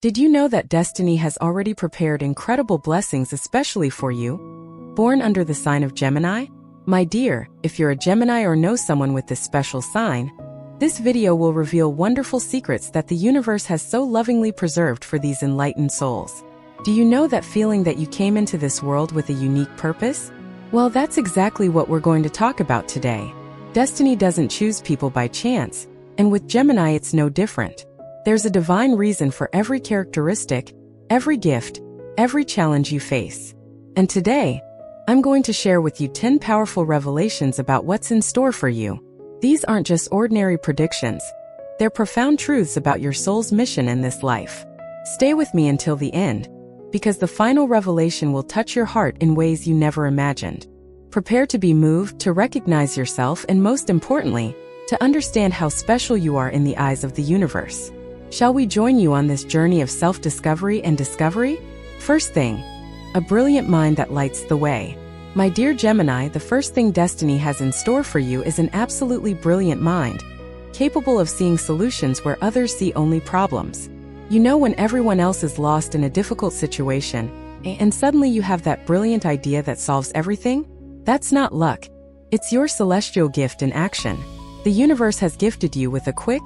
Did you know that destiny has already prepared incredible blessings especially for you? Born under the sign of Gemini? My dear, if you're a Gemini or know someone with this special sign, this video will reveal wonderful secrets that the universe has so lovingly preserved for these enlightened souls. Do you know that feeling that you came into this world with a unique purpose? Well, that's exactly what we're going to talk about today. Destiny doesn't choose people by chance, and with Gemini it's no different. There's a divine reason for every characteristic, every gift, every challenge you face. And today, I'm going to share with you 10 powerful revelations about what's in store for you. These aren't just ordinary predictions. They're profound truths about your soul's mission in this life. Stay with me until the end, because the final revelation will touch your heart in ways you never imagined. Prepare to be moved, to recognize yourself, and most importantly, to understand how special you are in the eyes of the universe. Shall we join you on this journey of self-discovery and discovery? First thing, a brilliant mind that lights the way. My dear Gemini, the first thing destiny has in store for you is an absolutely brilliant mind, capable of seeing solutions where others see only problems. You know, when everyone else is lost in a difficult situation, and suddenly you have that brilliant idea that solves everything? That's not luck. It's your celestial gift in action. The universe has gifted you with a quick,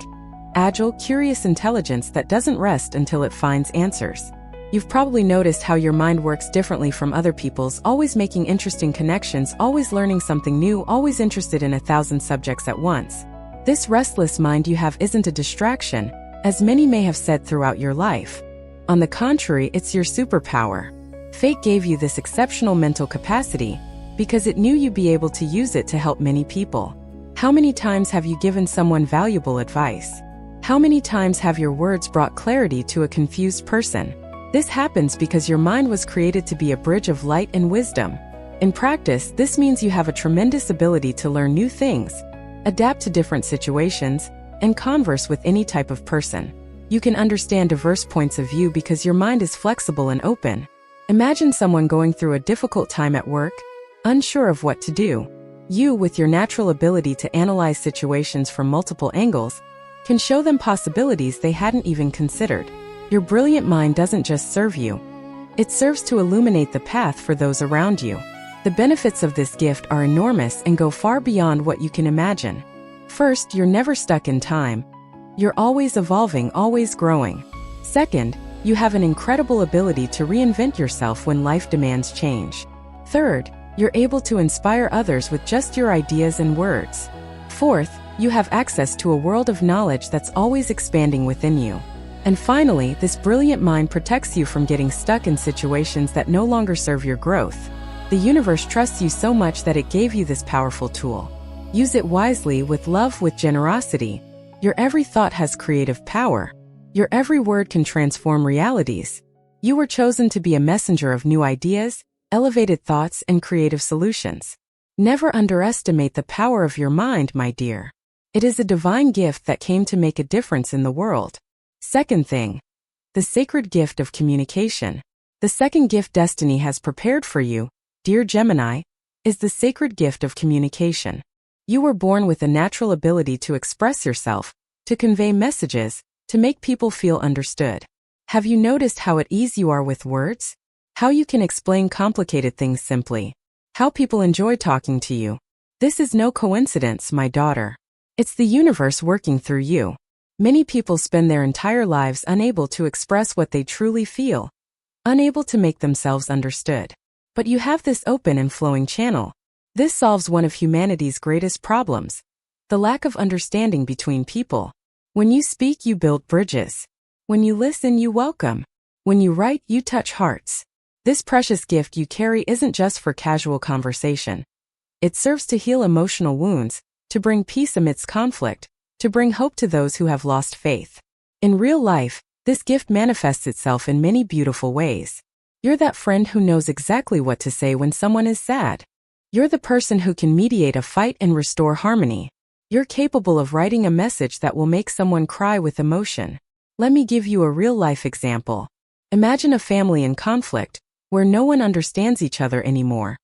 agile, curious intelligence that doesn't rest until it finds answers. You've probably noticed how your mind works differently from other people's, always making interesting connections, always learning something new, always interested in 1,000 subjects at once. This restless mind you have isn't a distraction, as many may have said throughout your life. On the contrary, it's your superpower. Fate gave you this exceptional mental capacity because it knew you'd be able to use it to help many people. How many times have you given someone valuable advice? How many times have your words brought clarity to a confused person? This happens because your mind was created to be a bridge of light and wisdom. In practice, this means you have a tremendous ability to learn new things, adapt to different situations, and converse with any type of person. You can understand diverse points of view because your mind is flexible and open. Imagine someone going through a difficult time at work, unsure of what to do. You, with your natural ability to analyze situations from multiple angles, can show them possibilities they hadn't even considered. Your brilliant mind doesn't just serve you. It serves to illuminate the path for those around you. The benefits of this gift are enormous and go far beyond what you can imagine. First, you're never stuck in time. You're always evolving, always growing. Second, you have an incredible ability to reinvent yourself when life demands change. Third, you're able to inspire others with just your ideas and words. Fourth, you have access to a world of knowledge that's always expanding within you. And finally, this brilliant mind protects you from getting stuck in situations that no longer serve your growth. The universe trusts you so much that it gave you this powerful tool. Use it wisely, with love, with generosity. Your every thought has creative power. Your every word can transform realities. You were chosen to be a messenger of new ideas, elevated thoughts, and creative solutions. Never underestimate the power of your mind, my dear. It is a divine gift that came to make a difference in the world. Second thing, the sacred gift of communication. The second gift destiny has prepared for you, dear Gemini, is the sacred gift of communication. You were born with a natural ability to express yourself, to convey messages, to make people feel understood. Have you noticed how at ease you are with words? How you can explain complicated things simply? How people enjoy talking to you? This is no coincidence, my daughter. It's the universe working through you. Many people spend their entire lives unable to express what they truly feel, unable to make themselves understood. But you have this open and flowing channel. This solves one of humanity's greatest problems, the lack of understanding between people. When you speak, you build bridges. When you listen, you welcome. When you write, you touch hearts. This precious gift you carry isn't just for casual conversation. It serves to heal emotional wounds, to bring peace amidst conflict, to bring hope to those who have lost faith. In real life, this gift manifests itself in many beautiful ways. You're that friend who knows exactly what to say when someone is sad. You're the person who can mediate a fight and restore harmony. You're capable of writing a message that will make someone cry with emotion. Let me give you a real-life example. Imagine a family in conflict, where no one understands each other anymore,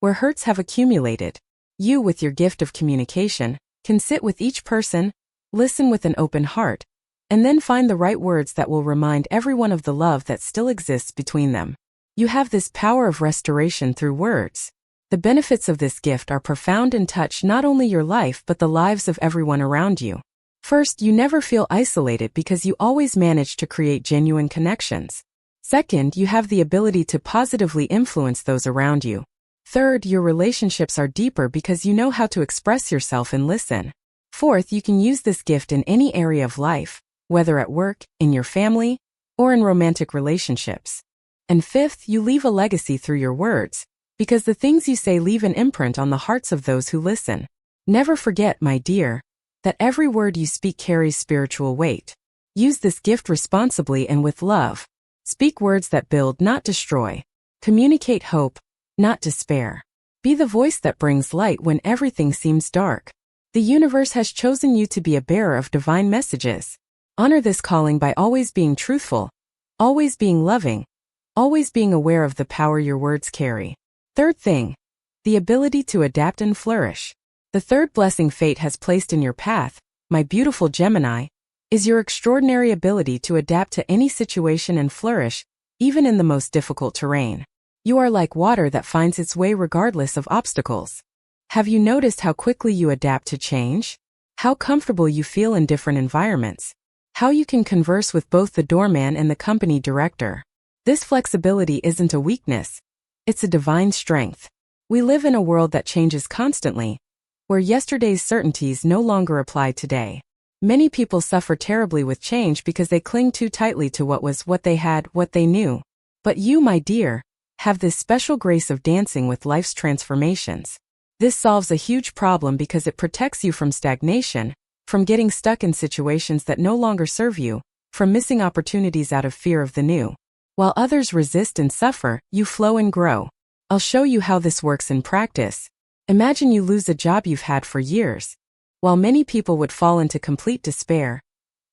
where hurts have accumulated. You, with your gift of communication, can sit with each person, listen with an open heart, and then find the right words that will remind everyone of the love that still exists between them. You have this power of restoration through words. The benefits of this gift are profound and touch not only your life but the lives of everyone around you. First, you never feel isolated because you always manage to create genuine connections. Second, you have the ability to positively influence those around you. Third, your relationships are deeper because you know how to express yourself and listen. Fourth, you can use this gift in any area of life, whether at work, in your family, or in romantic relationships. And fifth, you leave a legacy through your words, because the things you say leave an imprint on the hearts of those who listen. Never forget, my dear, that every word you speak carries spiritual weight. Use this gift responsibly and with love. Speak words that build, not destroy. Communicate hope, not despair. Be the voice that brings light when everything seems dark. The universe has chosen you to be a bearer of divine messages. Honor this calling by always being truthful, always being loving, always being aware of the power your words carry. Third thing, the ability to adapt and flourish. The third blessing fate has placed in your path, my beautiful Gemini, is your extraordinary ability to adapt to any situation and flourish, even in the most difficult terrain. You are like water that finds its way regardless of obstacles. Have you noticed how quickly you adapt to change? How comfortable you feel in different environments? How you can converse with both the doorman and the company director? This flexibility isn't a weakness. It's a divine strength. We live in a world that changes constantly, where yesterday's certainties no longer apply today. Many people suffer terribly with change because they cling too tightly to what was, what they had, what they knew. But you, my dear, have this special grace of dancing with life's transformations. This solves a huge problem because it protects you from stagnation, from getting stuck in situations that no longer serve you, from missing opportunities out of fear of the new. While others resist and suffer, you flow and grow. I'll show you how this works in practice. Imagine you lose a job you've had for years. While many people would fall into complete despair,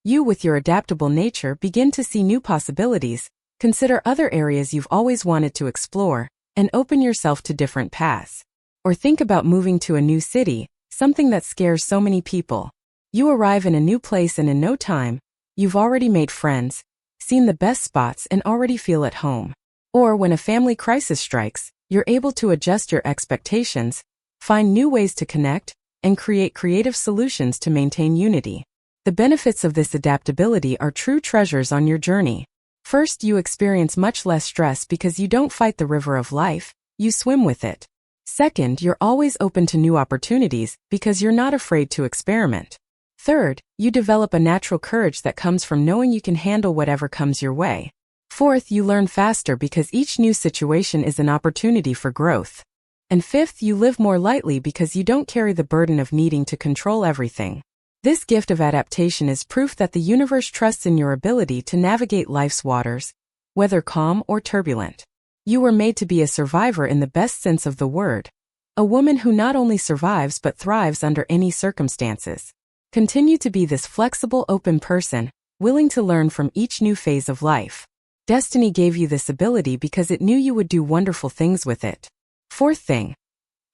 you, with your adaptable nature, begin to see new possibilities, consider other areas you've always wanted to explore, and open yourself to different paths. Or think about moving to a new city, something that scares so many people. You arrive in a new place and in no time, you've already made friends, seen the best spots, and already feel at home. Or when a family crisis strikes, you're able to adjust your expectations, find new ways to connect, and create creative solutions to maintain unity. The benefits of this adaptability are true treasures on your journey. First, you experience much less stress because you don't fight the river of life, you swim with it. Second, you're always open to new opportunities because you're not afraid to experiment. Third, you develop a natural courage that comes from knowing you can handle whatever comes your way. Fourth, you learn faster because each new situation is an opportunity for growth. And fifth, you live more lightly because you don't carry the burden of needing to control everything. This gift of adaptation is proof that the universe trusts in your ability to navigate life's waters, whether calm or turbulent. You were made to be a survivor in the best sense of the word, a woman who not only survives but thrives under any circumstances. Continue to be this flexible, open person, willing to learn from each new phase of life. Destiny gave you this ability because it knew you would do wonderful things with it. Fourth thing,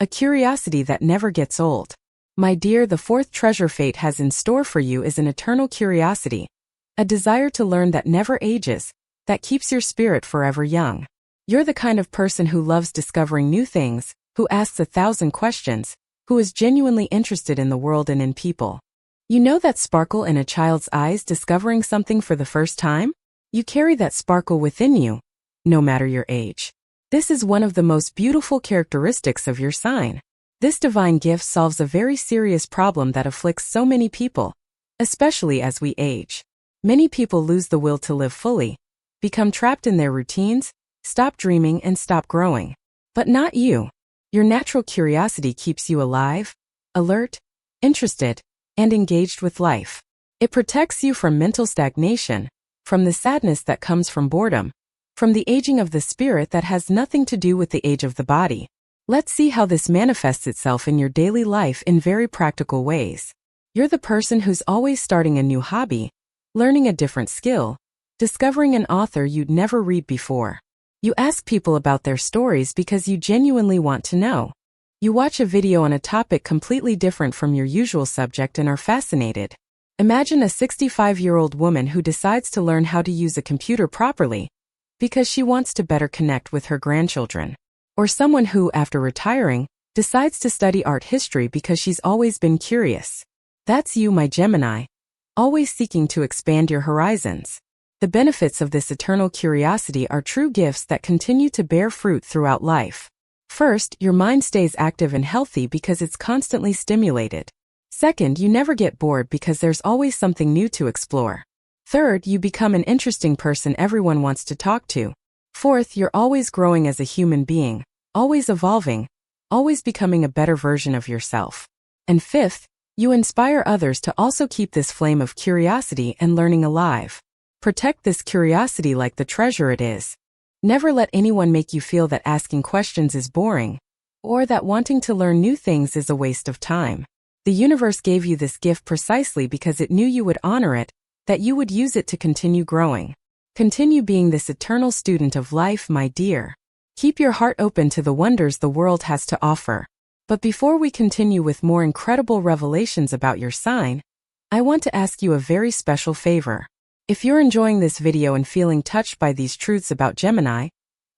a curiosity that never gets old. My dear, the fourth treasure fate has in store for you is an eternal curiosity, a desire to learn that never ages, that keeps your spirit forever young. You're the kind of person who loves discovering new things, who asks 1,000 questions, who is genuinely interested in the world and in people. You know that sparkle in a child's eyes discovering something for the first time? You carry that sparkle within you, no matter your age. This is one of the most beautiful characteristics of your sign. This divine gift solves a very serious problem that afflicts so many people, especially as we age. Many people lose the will to live fully, become trapped in their routines, stop dreaming and stop growing. But not you. Your natural curiosity keeps you alive, alert, interested, and engaged with life. It protects you from mental stagnation, from the sadness that comes from boredom, from the aging of the spirit that has nothing to do with the age of the body. Let's see how this manifests itself in your daily life in very practical ways. You're the person who's always starting a new hobby, learning a different skill, discovering an author you'd never read before. You ask people about their stories because you genuinely want to know. You watch a video on a topic completely different from your usual subject and are fascinated. Imagine a 65-year-old woman who decides to learn how to use a computer properly because she wants to better connect with her grandchildren. Or someone who, after retiring, decides to study art history because she's always been curious. That's you, my Gemini, always seeking to expand your horizons. The benefits of this eternal curiosity are true gifts that continue to bear fruit throughout life. First, your mind stays active and healthy because it's constantly stimulated. Second, you never get bored because there's always something new to explore. Third, you become an interesting person everyone wants to talk to. Fourth, you're always growing as a human being, always evolving, always becoming a better version of yourself. And fifth, you inspire others to also keep this flame of curiosity and learning alive. Protect this curiosity like the treasure it is. Never let anyone make you feel that asking questions is boring, or that wanting to learn new things is a waste of time. The universe gave you this gift precisely because it knew you would honor it, that you would use it to continue growing. Continue being this eternal student of life, my dear. Keep your heart open to the wonders the world has to offer. But before we continue with more incredible revelations about your sign, I want to ask you a very special favor. If you're enjoying this video and feeling touched by these truths about Gemini,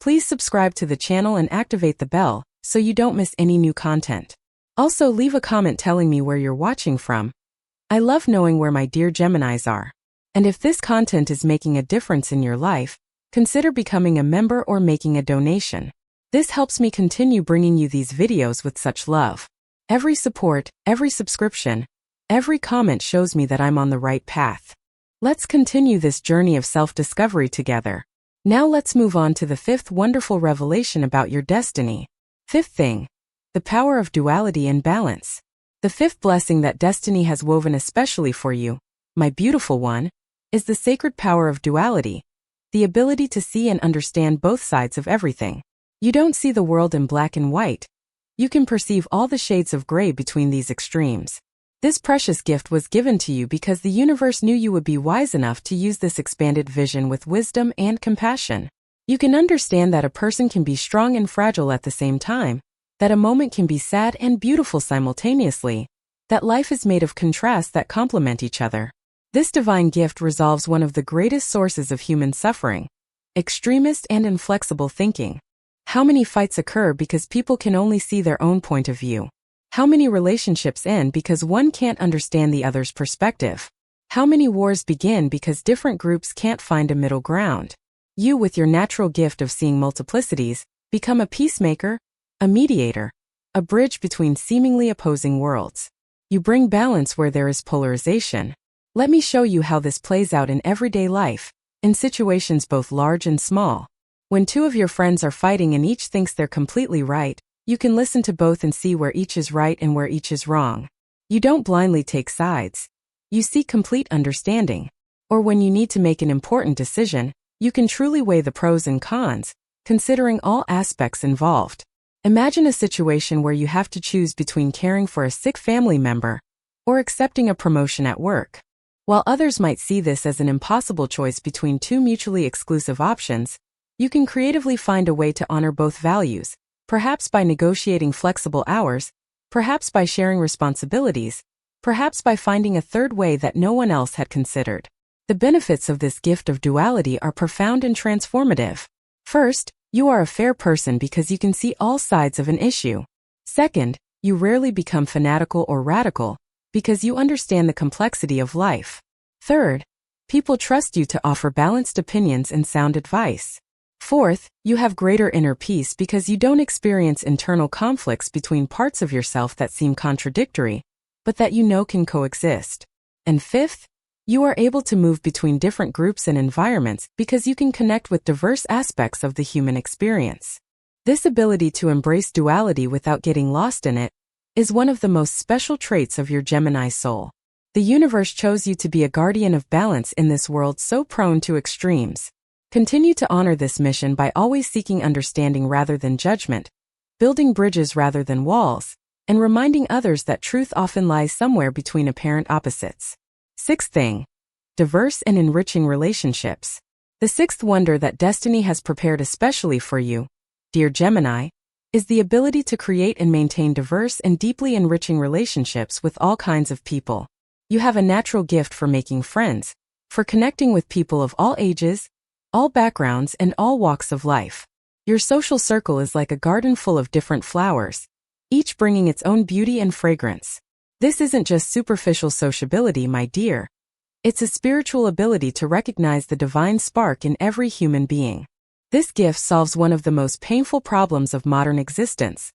please subscribe to the channel and activate the bell so you don't miss any new content. Also, leave a comment telling me where you're watching from. I love knowing where my dear Geminis are. And if this content is making a difference in your life, consider becoming a member or making a donation. This helps me continue bringing you these videos with such love. Every support, every subscription, every comment shows me that I'm on the right path. Let's continue this journey of self-discovery together. Now let's move on to the fifth wonderful revelation about your destiny. Fifth thing, the power of duality and balance. The fifth blessing that destiny has woven especially for you, my beautiful one, is the sacred power of duality, the ability to see and understand both sides of everything. You don't see the world in black and white. You can perceive all the shades of gray between these extremes. This precious gift was given to you because the universe knew you would be wise enough to use this expanded vision with wisdom and compassion. You can understand that a person can be strong and fragile at the same time, that a moment can be sad and beautiful simultaneously, that life is made of contrasts that complement each other. This divine gift resolves one of the greatest sources of human suffering, extremist and inflexible thinking. How many fights occur because people can only see their own point of view? How many relationships end because one can't understand the other's perspective? How many wars begin because different groups can't find a middle ground? You, with your natural gift of seeing multiplicities, become a peacemaker, a mediator, a bridge between seemingly opposing worlds. You bring balance where there is polarization. Let me show you how this plays out in everyday life, in situations both large and small. When two of your friends are fighting and each thinks they're completely right, you can listen to both and see where each is right and where each is wrong. You don't blindly take sides. You seek complete understanding. Or when you need to make an important decision, you can truly weigh the pros and cons, considering all aspects involved. Imagine a situation where you have to choose between caring for a sick family member or accepting a promotion at work. While others might see this as an impossible choice between two mutually exclusive options, you can creatively find a way to honor both values, perhaps by negotiating flexible hours, perhaps by sharing responsibilities, perhaps by finding a third way that no one else had considered. The benefits of this gift of duality are profound and transformative. First, you are a fair person because you can see all sides of an issue. Second, you rarely become fanatical or radical because you understand the complexity of life. Third, people trust you to offer balanced opinions and sound advice. Fourth, you have greater inner peace because you don't experience internal conflicts between parts of yourself that seem contradictory, but that you know can coexist. And fifth, you are able to move between different groups and environments because you can connect with diverse aspects of the human experience. This ability to embrace duality without getting lost in it is one of the most special traits of your Gemini soul. The universe chose you to be a guardian of balance in this world so prone to extremes. Continue to honor this mission by always seeking understanding rather than judgment, building bridges rather than walls, and reminding others that truth often lies somewhere between apparent opposites. Sixth thing, diverse and enriching relationships. The sixth wonder that destiny has prepared especially for you, dear Gemini, is the ability to create and maintain diverse and deeply enriching relationships with all kinds of people. You have a natural gift for making friends, for connecting with people of all ages, all backgrounds, and all walks of life. Your social circle is like a garden full of different flowers, each bringing its own beauty and fragrance. This isn't just superficial sociability, my dear. It's a spiritual ability to recognize the divine spark in every human being. This gift solves one of the most painful problems of modern existence: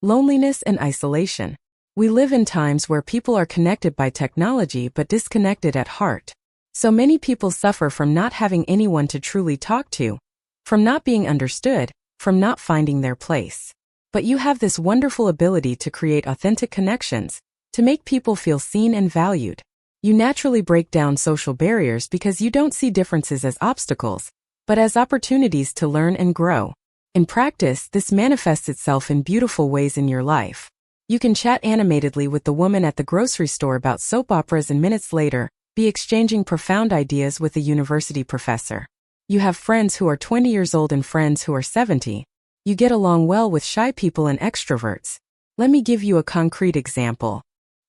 loneliness and isolation. We live in times where people are connected by technology but disconnected at heart. So many people suffer from not having anyone to truly talk to, from not being understood, from not finding their place. But you have this wonderful ability to create authentic connections, to make people feel seen and valued. You naturally break down social barriers because you don't see differences as obstacles, but as opportunities to learn and grow. In practice, this manifests itself in beautiful ways in your life. You can chat animatedly with the woman at the grocery store about soap operas, and minutes later, be exchanging profound ideas with a university professor. You have friends who are 20 years old and friends who are 70. You get along well with shy people and extroverts. Let me give you a concrete example.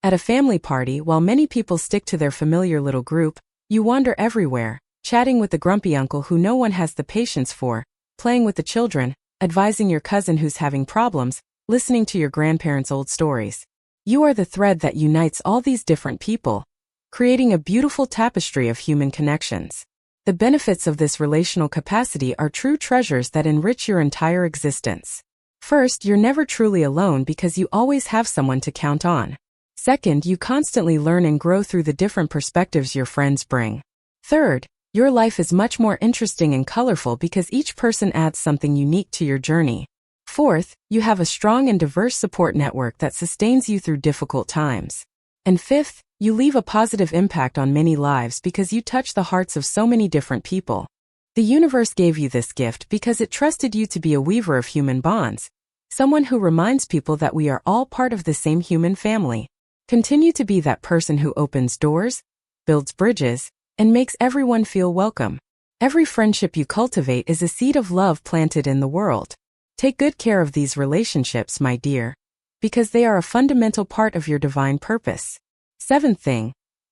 At a family party, while many people stick to their familiar little group, you wander everywhere, chatting with the grumpy uncle who no one has the patience for, playing with the children, advising your cousin who's having problems, listening to your grandparents' old stories. You are the thread that unites all these different people, creating a beautiful tapestry of human connections. The benefits of this relational capacity are true treasures that enrich your entire existence. First, you're never truly alone because you always have someone to count on. Second, you constantly learn and grow through the different perspectives your friends bring. Third, your life is much more interesting and colorful because each person adds something unique to your journey. Fourth, you have a strong and diverse support network that sustains you through difficult times. And fifth, you leave a positive impact on many lives because you touch the hearts of so many different people. The universe gave you this gift because it trusted you to be a weaver of human bonds, someone who reminds people that we are all part of the same human family. Continue to be that person who opens doors, builds bridges, and makes everyone feel welcome. Every friendship you cultivate is a seed of love planted in the world. Take good care of these relationships, my dear, because they are a fundamental part of your divine purpose. Seventh thing,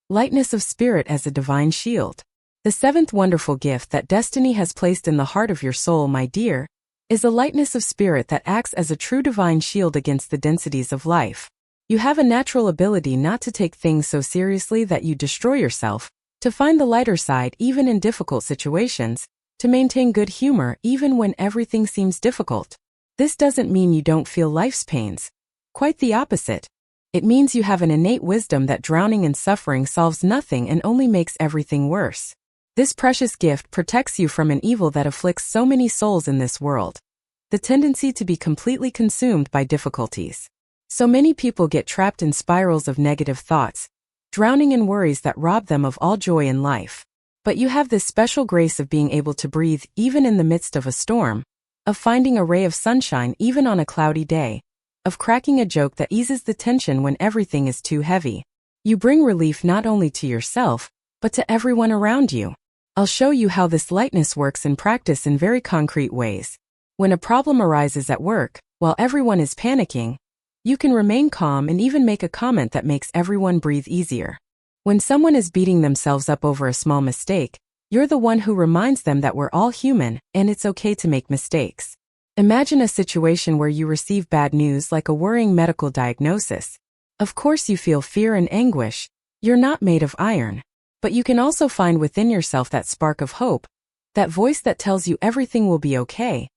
lightness of spirit as a divine shield. The seventh wonderful gift that destiny has placed in the heart of your soul, my dear, is a lightness of spirit that acts as a true divine shield against the densities of life. You have a natural ability not to take things so seriously that you destroy yourself, to find the lighter side even in difficult situations, to maintain good humor even when everything seems difficult. This doesn't mean you don't feel life's pains. Quite the opposite. It means you have an innate wisdom that drowning in suffering solves nothing and only makes everything worse. This precious gift protects you from an evil that afflicts so many souls in this world: the tendency to be completely consumed by difficulties. So many people get trapped in spirals of negative thoughts, drowning in worries that rob them of all joy in life. But you have this special grace of being able to breathe even in the midst of a storm, of finding a ray of sunshine even on a cloudy day, of cracking a joke that eases the tension when everything is too heavy. You bring relief not only to yourself, but to everyone around you. I'll show you how this lightness works in practice in very concrete ways. When a problem arises at work, while everyone is panicking, you can remain calm and even make a comment that makes everyone breathe easier. When someone is beating themselves up over a small mistake, you're the one who reminds them that we're all human and it's okay to make mistakes. Imagine a situation where you receive bad news like a worrying medical diagnosis. Of course you feel fear and anguish. You're not made of iron. But you can also find within yourself that spark of hope, that voice that tells you everything will be okay,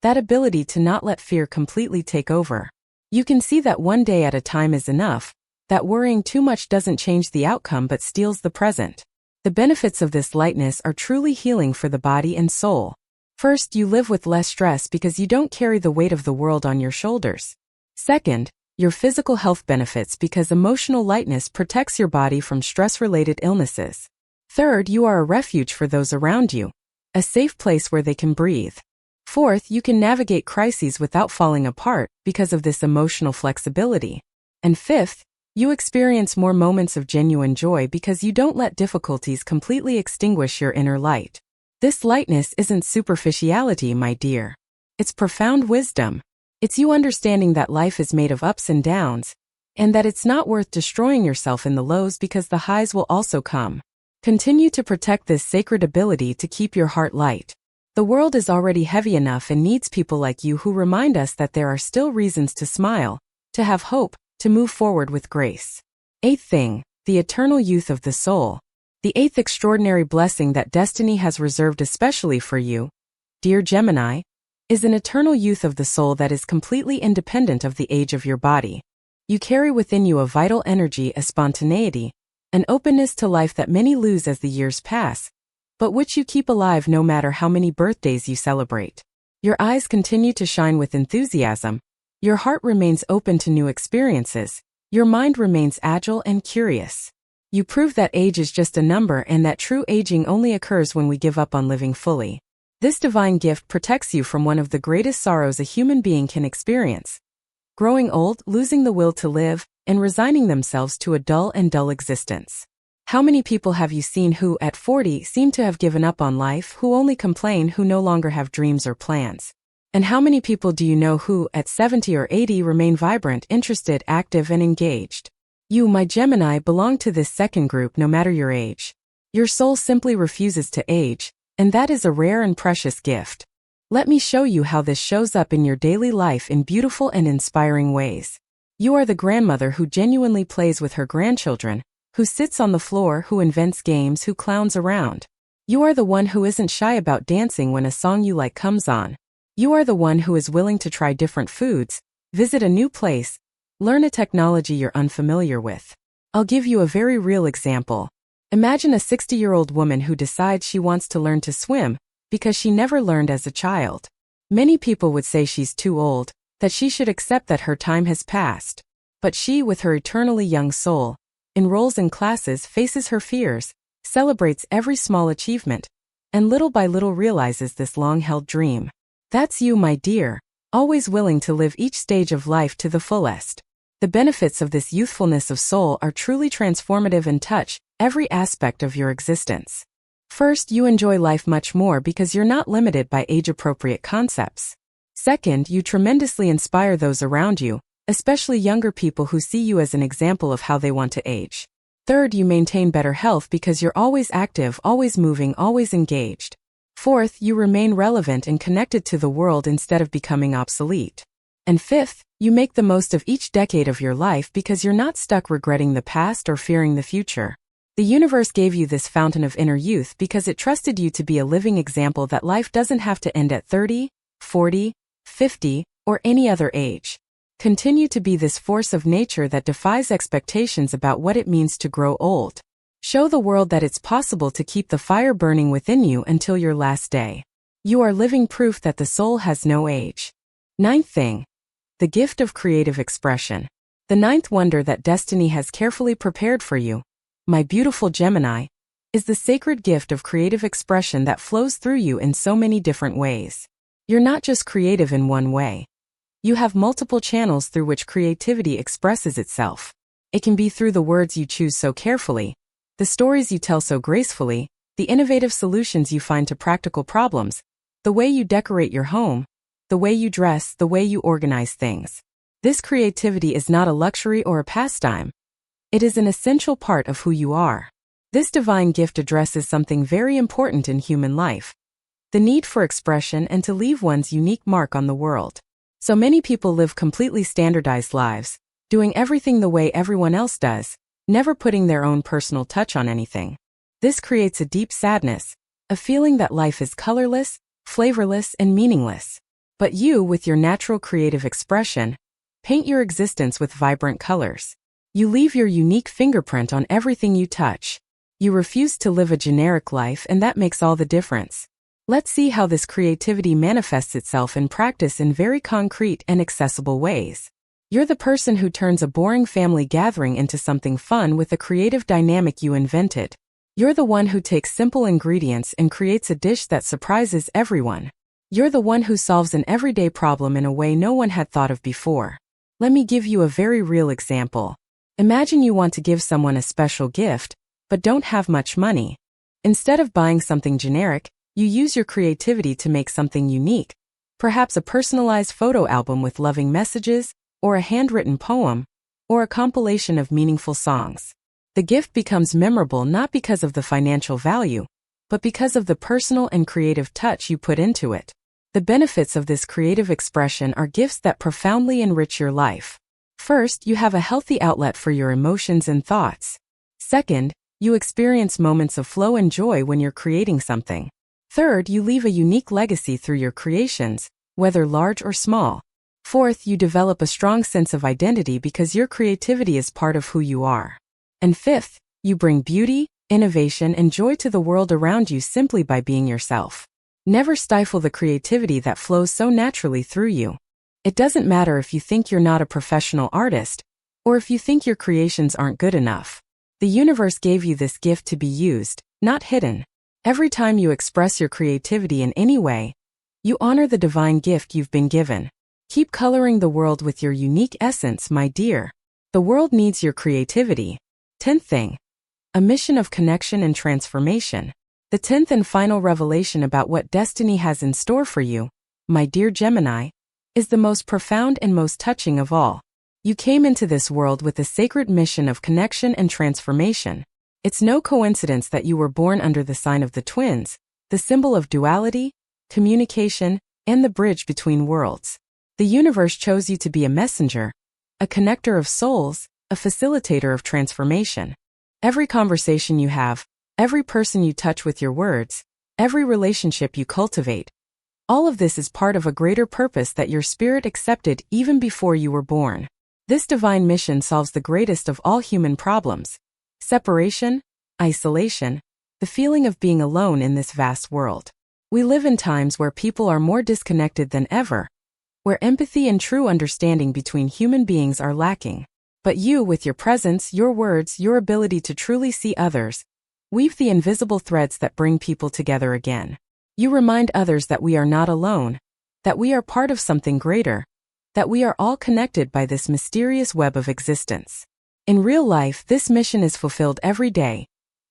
that ability to not let fear completely take over. You can see that one day at a time is enough, that worrying too much doesn't change the outcome but steals the present. The benefits of this lightness are truly healing for the body and soul. First, you live with less stress because you don't carry the weight of the world on your shoulders. Second, your physical health benefits because emotional lightness protects your body from stress-related illnesses. Third, you are a refuge for those around you, a safe place where they can breathe. Fourth, you can navigate crises without falling apart because of this emotional flexibility. And fifth, you experience more moments of genuine joy because you don't let difficulties completely extinguish your inner light. This lightness isn't superficiality, my dear. It's profound wisdom. It's you understanding that life is made of ups and downs, and that it's not worth destroying yourself in the lows because the highs will also come. Continue to protect this sacred ability to keep your heart light. The world is already heavy enough and needs people like you who remind us that there are still reasons to smile, to have hope, to move forward with grace. Eighth thing, the eternal youth of the soul. The eighth extraordinary blessing that destiny has reserved especially for you, dear Gemini, is an eternal youth of the soul that is completely independent of the age of your body. You carry within you a vital energy, a spontaneity, an openness to life that many lose as the years pass, but which you keep alive no matter how many birthdays you celebrate. Your eyes continue to shine with enthusiasm, your heart remains open to new experiences, your mind remains agile and curious. You prove that age is just a number and that true aging only occurs when we give up on living fully. This divine gift protects you from one of the greatest sorrows a human being can experience: growing old, losing the will to live, and resigning themselves to a dull existence. How many people have you seen who, at 40, seem to have given up on life, who only complain, who no longer have dreams or plans? And how many people do you know who, at 70 or 80, remain vibrant, interested, active, and engaged? You, my Gemini, belong to this second group no matter your age. Your soul simply refuses to age, and that is a rare and precious gift. Let me show you how this shows up in your daily life in beautiful and inspiring ways. You are the grandmother who genuinely plays with her grandchildren, who sits on the floor, who invents games, who clowns around. You are the one who isn't shy about dancing when a song you like comes on. You are the one who is willing to try different foods, visit a new place, learn a technology you're unfamiliar with. I'll give you a very real example. Imagine a 60-year-old woman who decides she wants to learn to swim because she never learned as a child. Many people would say she's too old, that she should accept that her time has passed. But she, with her eternally young soul, enrolls in classes, faces her fears, celebrates every small achievement, and little by little realizes this long-held dream. That's you, my dear, always willing to live each stage of life to the fullest. The benefits of this youthfulness of soul are truly transformative and touch every aspect of your existence. First, you enjoy life much more because you're not limited by age-appropriate concepts. Second, you tremendously inspire those around you, especially younger people who see you as an example of how they want to age. Third, you maintain better health because you're always active, always moving, always engaged. Fourth, you remain relevant and connected to the world instead of becoming obsolete. And fifth, you make the most of each decade of your life because you're not stuck regretting the past or fearing the future. The universe gave you this fountain of inner youth because it trusted you to be a living example that life doesn't have to end at 30, 40, 50, or any other age. Continue to be this force of nature that defies expectations about what it means to grow old. Show the world that it's possible to keep the fire burning within you until your last day. You are living proof that the soul has no age. Ninth thing, the gift of creative expression. The ninth wonder that destiny has carefully prepared for you, my beautiful Gemini, is the sacred gift of creative expression that flows through you in so many different ways. You're not just creative in one way. You have multiple channels through which creativity expresses itself. It can be through the words you choose so carefully, the stories you tell so gracefully, the innovative solutions you find to practical problems, the way you decorate your home, the way you dress, the way you organize things. This creativity is not a luxury or a pastime. It is an essential part of who you are. This divine gift addresses something very important in human life: the need for expression and to leave one's unique mark on the world. So many people live completely standardized lives, doing everything the way everyone else does, never putting their own personal touch on anything. This creates a deep sadness, a feeling that life is colorless, flavorless, and meaningless. But you, with your natural creative expression, paint your existence with vibrant colors. You leave your unique fingerprint on everything you touch. You refuse to live a generic life, and that makes all the difference. Let's see how this creativity manifests itself in practice in very concrete and accessible ways. You're the person who turns a boring family gathering into something fun with a creative dynamic you invented. You're the one who takes simple ingredients and creates a dish that surprises everyone. You're the one who solves an everyday problem in a way no one had thought of before. Let me give you a very real example. Imagine you want to give someone a special gift, but don't have much money. Instead of buying something generic, you use your creativity to make something unique, perhaps a personalized photo album with loving messages, or a handwritten poem, or a compilation of meaningful songs. The gift becomes memorable not because of the financial value, but because of the personal and creative touch you put into it. The benefits of this creative expression are gifts that profoundly enrich your life. First, you have a healthy outlet for your emotions and thoughts. Second, you experience moments of flow and joy when you're creating something. Third, you leave a unique legacy through your creations, whether large or small. Fourth, you develop a strong sense of identity because your creativity is part of who you are. And fifth, you bring beauty, innovation, and joy to the world around you simply by being yourself. Never stifle the creativity that flows so naturally through you. It doesn't matter if you think you're not a professional artist, or if you think your creations aren't good enough. The universe gave you this gift to be used, not hidden. Every time you express your creativity in any way, you honor the divine gift you've been given. Keep coloring the world with your unique essence, my dear. The world needs your creativity. 10th thing. A mission of connection and transformation. The 10th and final revelation about what destiny has in store for you, my dear Gemini, is the most profound and most touching of all. You came into this world with a sacred mission of connection and transformation. It's no coincidence that you were born under the sign of the twins, the symbol of duality, communication, and the bridge between worlds. The universe chose you to be a messenger, a connector of souls, a facilitator of transformation. Every conversation you have, every person you touch with your words, every relationship you cultivate, all of this is part of a greater purpose that your spirit accepted even before you were born. This divine mission solves the greatest of all human problems: separation, isolation, the feeling of being alone in this vast world. We live in times where people are more disconnected than ever, where empathy and true understanding between human beings are lacking. But you, with your presence, your words, your ability to truly see others, weave the invisible threads that bring people together again. You remind others that we are not alone, that we are part of something greater, that we are all connected by this mysterious web of existence. In real life, this mission is fulfilled every day,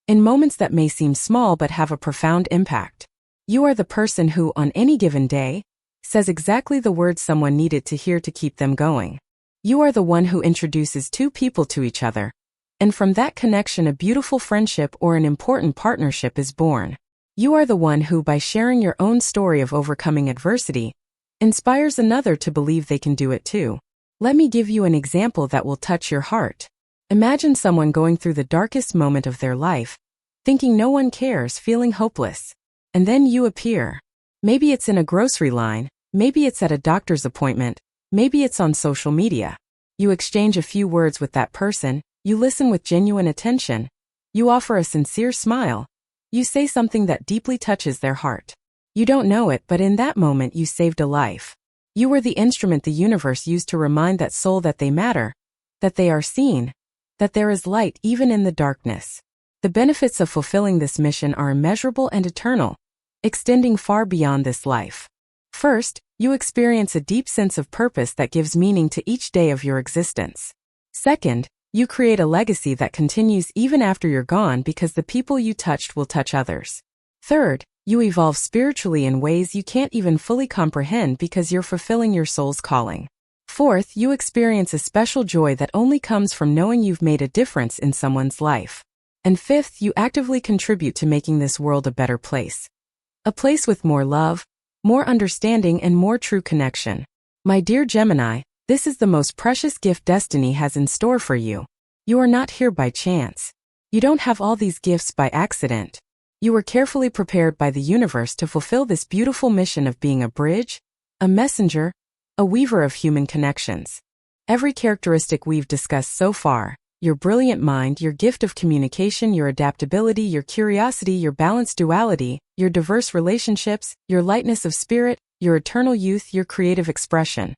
in moments that may seem small but have a profound impact. You are the person who, on any given day, says exactly the words someone needed to hear to keep them going. You are the one who introduces two people to each other, and from that connection a beautiful friendship or an important partnership is born. You are the one who, by sharing your own story of overcoming adversity, inspires another to believe they can do it too. Let me give you an example that will touch your heart. Imagine someone going through the darkest moment of their life, thinking no one cares, feeling hopeless. And then you appear. Maybe it's in a grocery line, maybe it's at a doctor's appointment, maybe it's on social media. You exchange a few words with that person, you listen with genuine attention, you offer a sincere smile, you say something that deeply touches their heart. You don't know it, but in that moment you saved a life. You were the instrument the universe used to remind that soul that they matter, that they are seen, that there is light even in the darkness. The benefits of fulfilling this mission are immeasurable and eternal, extending far beyond this life. First, you experience a deep sense of purpose that gives meaning to each day of your existence. Second, you create a legacy that continues even after you're gone because the people you touched will touch others. Third, you evolve spiritually in ways you can't even fully comprehend because you're fulfilling your soul's calling. Fourth, you experience a special joy that only comes from knowing you've made a difference in someone's life. And fifth, you actively contribute to making this world a better place. A place with more love, more understanding, and more true connection. My dear Gemini, this is the most precious gift destiny has in store for you. You are not here by chance. You don't have all these gifts by accident. You were carefully prepared by the universe to fulfill this beautiful mission of being a bridge, a messenger, a weaver of human connections. Every characteristic we've discussed so far, your brilliant mind, your gift of communication, your adaptability, your curiosity, your balanced duality, your diverse relationships, your lightness of spirit, your eternal youth, your creative expression.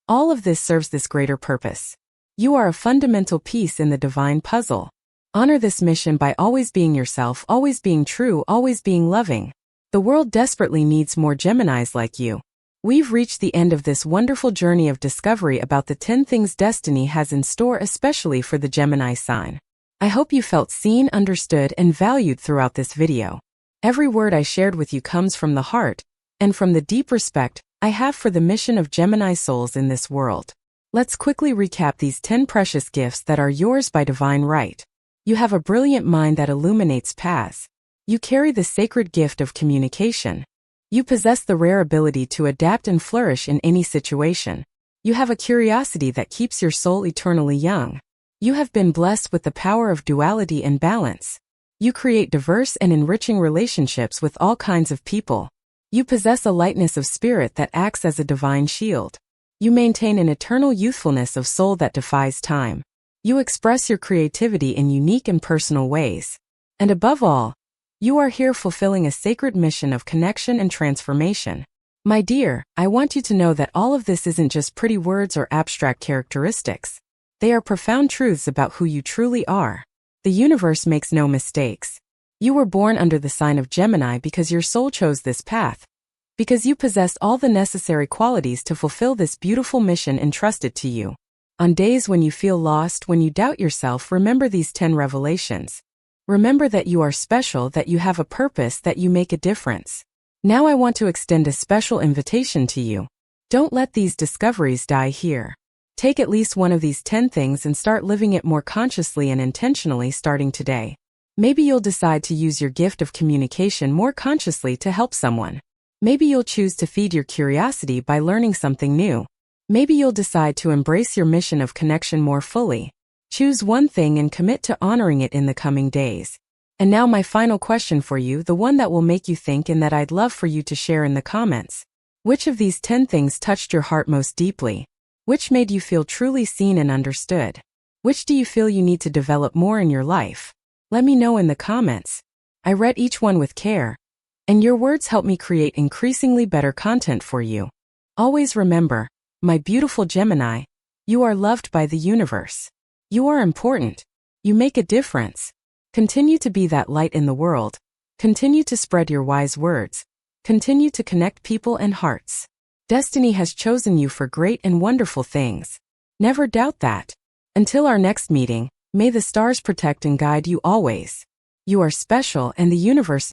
All of this serves this greater purpose. You are a fundamental piece in the divine puzzle. Honor this mission by always being yourself, always being true, always being loving. The world desperately needs more Geminis like you. We've reached the end of this wonderful journey of discovery about the 10 things destiny has in store, especially for the Gemini sign. I hope you felt seen, understood, and valued throughout this video. Every word I shared with you comes from the heart, and from the deep respect I have for the mission of Gemini souls in this world. Let's quickly recap these 10 precious gifts that are yours by divine right. You have a brilliant mind that illuminates paths. You carry the sacred gift of communication. You possess the rare ability to adapt and flourish in any situation. You have a curiosity that keeps your soul eternally young. You have been blessed with the power of duality and balance. You create diverse and enriching relationships with all kinds of people. You possess a lightness of spirit that acts as a divine shield. You maintain an eternal youthfulness of soul that defies time. You express your creativity in unique and personal ways. And above all, you are here fulfilling a sacred mission of connection and transformation. My dear, I want you to know that all of this isn't just pretty words or abstract characteristics. They are profound truths about who you truly are. The universe makes no mistakes. You were born under the sign of Gemini because your soul chose this path. Because you possess all the necessary qualities to fulfill this beautiful mission entrusted to you. On days when you feel lost, when you doubt yourself, remember these 10 revelations. Remember that you are special, that you have a purpose, that you make a difference. Now I want to extend a special invitation to you. Don't let these discoveries die here. Take at least one of these 10 things and start living it more consciously and intentionally starting today. Maybe you'll decide to use your gift of communication more consciously to help someone. Maybe you'll choose to feed your curiosity by learning something new. Maybe you'll decide to embrace your mission of connection more fully. Choose one thing and commit to honoring it in the coming days. And now my final question for you, the one that will make you think and that I'd love for you to share in the comments. Which of these 10 things touched your heart most deeply? Which made you feel truly seen and understood? Which do you feel you need to develop more in your life? Let me know in the comments. I read each one with care, and your words help me create increasingly better content for you. Always remember, my beautiful Gemini, you are loved by the universe. You are important. You make a difference. Continue to be that light in the world. Continue to spread your wise words. Continue to connect people and hearts. Destiny has chosen you for great and wonderful things. Never doubt that. Until our next meeting, may the stars protect and guide you always. You are special and the universe